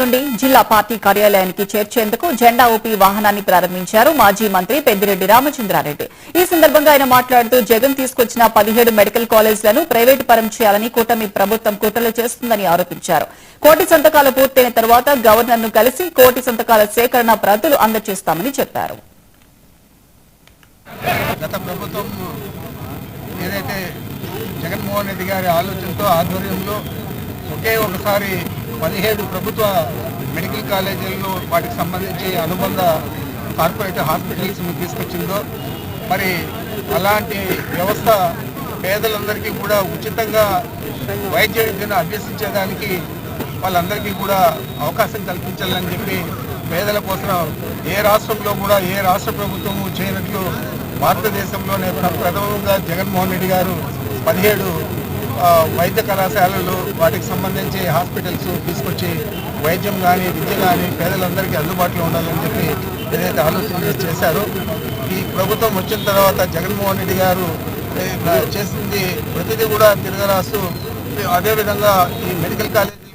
నుండి జిల్లా పార్టీ కార్యాలయానికి చేర్చేందుకు జెండా ఊపి వాహనాన్ని ప్రారంభించారు మాజీ మంత్రి పెద్దిరెడ్డి రామచంద్రారెడ్డి. ఈ సందర్భంగా ఆయన మాట్లాడుతూ జగన్ తీసుకొచ్చిన 17 మెడికల్ కాలేజీలను ప్రైవేటు పరం చేయాలని కూటమి ప్రభుత్వం కుట్రలు చేస్తుందని ఆరోపించారు. కోటి సంతకాలు పూర్తయిన తర్వాత గవర్నర్ను కలిసి కోటి సంతకాల సేకరణ ప్రతులు అందజేస్తామని చెప్పారు. గత ప్రభుత్వం ఏదైతే జగన్మోహన్ రెడ్డి గారి ఆలోచనతో ఆధ్వర్యంలో ఒకే ఒకసారి 17 ప్రభుత్వ మెడికల్ కాలేజీల్లో వాటికి సంబంధించి అనుబంధ కార్పొరేట్ హాస్పిటల్స్ను తీసుకొచ్చిందో, మరి అలాంటి వ్యవస్థ పేదలందరికీ కూడా ఉచితంగా వైద్య విద్యను అభ్యసించేదానికి వాళ్ళందరికీ కూడా అవకాశం కల్పించాలని చెప్పి పేదల కోసం ఏ రాష్ట్రంలో కూడా ఏ రాష్ట్ర ప్రభుత్వము చేయనట్లు భారతదేశంలోనే ప్రథమంగా జగన్మోహన్ రెడ్డి గారు 17 వైద్య కళాశాలలు వాటికి సంబంధించి హాస్పిటల్స్ తీసుకొచ్చి వైద్యం కానీ విద్య కానీ పేదలందరికీ అందుబాటులో ఉండాలని చెప్పి ఏదైతే ఆలోచన చేశారో, ఈ ప్రభుత్వం వచ్చిన తర్వాత జగన్మోహన్ రెడ్డి గారు చేసింది ప్రతిదీ కూడా తిరగరాస్తూ అదేవిధంగా ఈ మెడికల్ కాలేజీ